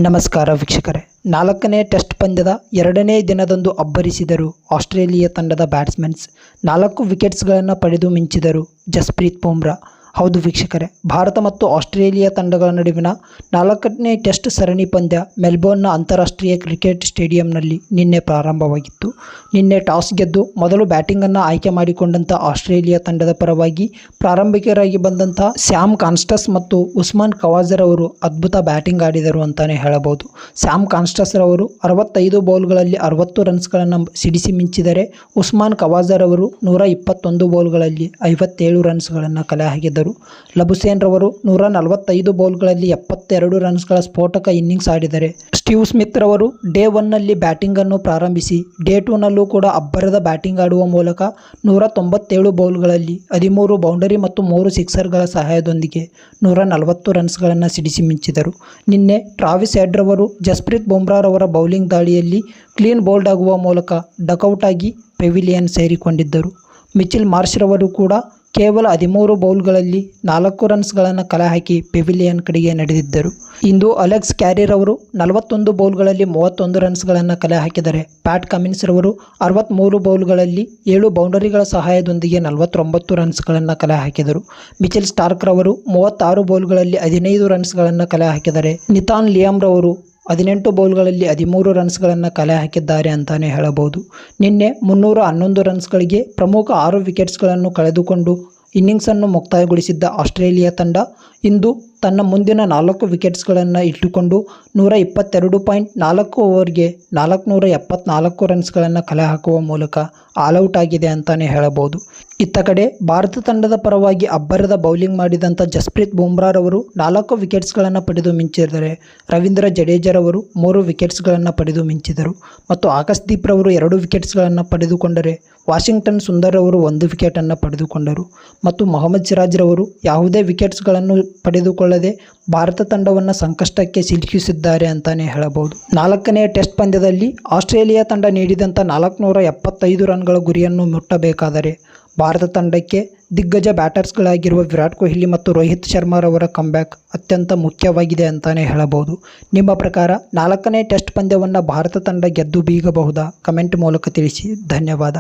ನಮಸ್ಕಾರ ವೀಕ್ಷಕರೇ, 4ನೇ ಟೆಸ್ಟ್ ಪಂದ್ಯದ 2ನೇ ದಿನದಂದು ಅಬ್ಬರಿಸಿದರು ಆಸ್ಟ್ರೇಲಿಯಾ ತಂಡದ ಬ್ಯಾಟ್ಸ್ಮನ್ಸ್. 4 ವಿಕೆಟ್ಸ್ಗಳನ್ನು ಪಡೆದು ಮಿಂಚಿದರು ಜಸ್ಪ್ರೀತ್ ಬುಮ್ರಾ. ಹೌದು ವೀಕ್ಷಕರೇ, ಭಾರತ ಮತ್ತು ಆಸ್ಟ್ರೇಲಿಯಾ ತಂಡಗಳ ನಡುವಿನ 4ನೇ ಟೆಸ್ಟ್ ಸರಣಿ ಪಂದ್ಯ ಮೆಲ್ಬೋರ್ನ್ನ ಅಂತಾರಾಷ್ಟ್ರೀಯ ಕ್ರಿಕೆಟ್ ಸ್ಟೇಡಿಯಂನಲ್ಲಿ ನಿನ್ನೆ ಪ್ರಾರಂಭವಾಗಿತ್ತು. ನಿನ್ನೆ ಟಾಸ್ ಗೆದ್ದು ಮೊದಲು ಬ್ಯಾಟಿಂಗನ್ನು ಆಯ್ಕೆ ಮಾಡಿಕೊಂಡಂಥ ಆಸ್ಟ್ರೇಲಿಯಾ ತಂಡದ ಪರವಾಗಿ ಪ್ರಾರಂಭಿಕರಾಗಿ ಬಂದಂಥ ಸ್ಯಾಮ್ ಕಾನ್ಸ್ಟಸ್ ಮತ್ತು ಉಸ್ಮಾನ್ ಖವಾಜರ್ ಅವರು ಅದ್ಭುತ ಬ್ಯಾಟಿಂಗ್ ಆಡಿದರು ಅಂತಲೇ ಹೇಳಬಹುದು. ಸ್ಯಾಮ್ ಕಾನ್ಸ್ಟಸ್ ರವರು 65 ಬೌಲ್ಗಳಲ್ಲಿ 60 ರನ್ಸ್ಗಳನ್ನು ಸಿಡಿಸಿ ಮಿಂಚಿದರೆ, ಉಸ್ಮಾನ್ ಖವಾಜರ್ ಅವರು 121 ಬೌಲ್ಗಳಲ್ಲಿ 57 ರನ್ಸ್ಗಳನ್ನು ಕಲೆ ಹಾಕಿದರು. ಲಬುಸೇನ್ ರವರು 145 ಬೌಲ್ಗಳಲ್ಲಿ 72 ರನ್ಸ್ಗಳ ಸ್ಫೋಟಕ ಇನ್ನಿಂಗ್ಸ್ ಆಡಿದರೆ, ಸ್ಟೀವ್ ಸ್ಮಿತ್ ರವರು ಡೇ 1ನಲ್ಲಿ ಬ್ಯಾಟಿಂಗ್ ಅನ್ನು ಪ್ರಾರಂಭಿಸಿ ಡೇ 2ನಲ್ಲೂ ಕೂಡ ಅಬ್ಬರದ ಬ್ಯಾಟಿಂಗ್ ಆಡುವ ಮೂಲಕ 197 ಬೌಲ್ಗಳಲ್ಲಿ 13 ಬೌಂಡರಿ ಮತ್ತು 3 ಸಿಕ್ಸರ್ಗಳ ಸಹಾಯದೊಂದಿಗೆ 140 ರನ್ಸ್ಗಳನ್ನು ಸಿಡಿಸಿ ಮಿಂಚಿದರು. ನಿನ್ನೆ ಟ್ರಾವಿಸ್ ಹೆಡ್ ರವರು ಜಸ್ಪ್ರೀತ್ ಬುಮ್ರಾ ರವರ ಬೌಲಿಂಗ್ ದಾಳಿಯಲ್ಲಿ ಕ್ಲೀನ್ ಬೌಲ್ಡ್ ಆಗುವ ಮೂಲಕ ಡಕೌಟ್ ಆಗಿ ಪೆವಿಲಿಯನ್ ಸೇರಿಕೊಂಡಿದ್ದರು. ಮಿಚೆಲ್ ಮಾರ್ಷ್ ರವರು ಕೂಡ ಕೇವಲ 13 ಬೌಲ್ಗಳಲ್ಲಿ 4 ರನ್ಸ್ಗಳನ್ನು ಕಲೆ ಹಾಕಿ ಪೆವಿಲಿಯನ್ ಕಡೆಗೆ ನಡೆದಿದ್ದರು. ಇಂದು ಅಲೆಕ್ಸ್ ಕ್ಯಾರಿರ್ ಅವರು 41 ಬೌಲ್ಗಳಲ್ಲಿ 31 ರನ್ಸ್ಗಳನ್ನು ಕಲೆ ಹಾಕಿದರೆ, ಪ್ಯಾಟ್ ಕಮಿನ್ಸ್ ರವರು 63 ಬೌಲ್ಗಳಲ್ಲಿ 7 ಬೌಂಡರಿಗಳ ಸಹಾಯದೊಂದಿಗೆ 49 ರನ್ಸ್ಗಳನ್ನು ಕಲೆ ಹಾಕಿದರು. ಮಿಚೆಲ್ ಸ್ಟಾರ್ಕ್ ರವರು 36 ಬೌಲ್ಗಳಲ್ಲಿ 15 ರನ್ಸ್ಗಳನ್ನು ಕಲೆ ಹಾಕಿದರೆ, ನಿತಾನ್ ಲಿಯಾಮ್ ರವರು 18 ಬೌಲ್ಗಳಲ್ಲಿ 13 ರನ್ಸ್ಗಳನ್ನು ಕಲೆ ಹಾಕಿದ್ದಾರೆ ಅಂತಲೇ ಹೇಳಬಹುದು. ನಿನ್ನೆ 311 ರನ್ಸ್ಗಳಿಗೆ ಪ್ರಮುಖ 6 ವಿಕೆಟ್ಸ್ಗಳನ್ನು ಕಳೆದುಕೊಂಡು ಇನ್ನಿಂಗ್ಸನ್ನು ಮುಕ್ತಾಯಗೊಳಿಸಿದ್ದ ಆಸ್ಟ್ರೇಲಿಯಾ ತಂಡ ಇಂದು ತನ್ನ ಮುಂದಿನ 4 ವಿಕೆಟ್ಸ್ಗಳನ್ನು ಇಟ್ಟುಕೊಂಡು 122.4 ಓವರ್ಗೆ 474 ರನ್ಸ್ಗಳನ್ನು ಕಲೆ ಹಾಕುವ ಮೂಲಕ ಆಲ್ಔಟ್ ಆಗಿದೆ ಅಂತಲೇ ಹೇಳಬಹುದು. ಇತ್ತ ಕಡೆ ಭಾರತ ತಂಡದ ಪರವಾಗಿ ಅಬ್ಬರದ ಬೌಲಿಂಗ್ ಮಾಡಿದಂಥ ಜಸ್ಪ್ರೀತ್ ಬುಮ್ರಾ ರವರು 4 ವಿಕೆಟ್ಸ್ಗಳನ್ನು ಪಡೆದು ಮಿಂಚಿದರೆ, ರವೀಂದ್ರ ಜಡೇಜರವರು 3 ವಿಕೆಟ್ಸ್ಗಳನ್ನು ಪಡೆದು ಮಿಂಚಿದರು ಮತ್ತು ಆಕಾಶ್ದೀಪ್ ರವರು 2 ವಿಕೆಟ್ಸ್ಗಳನ್ನು ಪಡೆದುಕೊಂಡರೆ, ವಾಷಿಂಗ್ಟನ್ ಸುಂದರ್ ಅವರು 1 ವಿಕೆಟನ್ನು ಪಡೆದುಕೊಂಡರು ಮತ್ತು ಮೊಹಮ್ಮದ್ ಸಿರಾಜ್ ರವರು ಯಾವುದೇ ವಿಕೆಟ್ಸ್ಗಳನ್ನು ಪಡೆದುಕೊಳ್ಳದೆ ಭಾರತ ತಂಡವನ್ನು ಸಂಕಷ್ಟಕ್ಕೆ ಸಿಲುಕಿಸಿದ್ದಾರೆ ಅಂತಲೇ ಹೇಳಬಹುದು. 4ನೇ ಟೆಸ್ಟ್ ಪಂದ್ಯದಲ್ಲಿ ಆಸ್ಟ್ರೇಲಿಯಾ ತಂಡ ನೀಡಿದಂಥ 475 ರನ್ಗಳ ಗುರಿಯನ್ನು ಮುಟ್ಟಬೇಕಾದರೆ ಭಾರತ ತಂಡಕ್ಕೆ ದಿಗ್ಗಜ ಬ್ಯಾಟರ್ಸ್ಗಳಾಗಿರುವ ವಿರಾಟ್ ಕೊಹ್ಲಿ ಮತ್ತು ರೋಹಿತ್ ಶರ್ಮಾ ರವರ ಕಂಬ್ಯಾಕ್ ಅತ್ಯಂತ ಮುಖ್ಯವಾಗಿದೆ ಅಂತಲೇ ಹೇಳಬಹುದು. ನಿಮ್ಮ ಪ್ರಕಾರ 4ನೇ ಟೆಸ್ಟ್ ಪಂದ್ಯವನ್ನು ಭಾರತ ತಂಡ ಗೆದ್ದು ಬೀಗಬಹುದಾ? ಕಮೆಂಟ್ ಮೂಲಕ ತಿಳಿಸಿ. ಧನ್ಯವಾದ.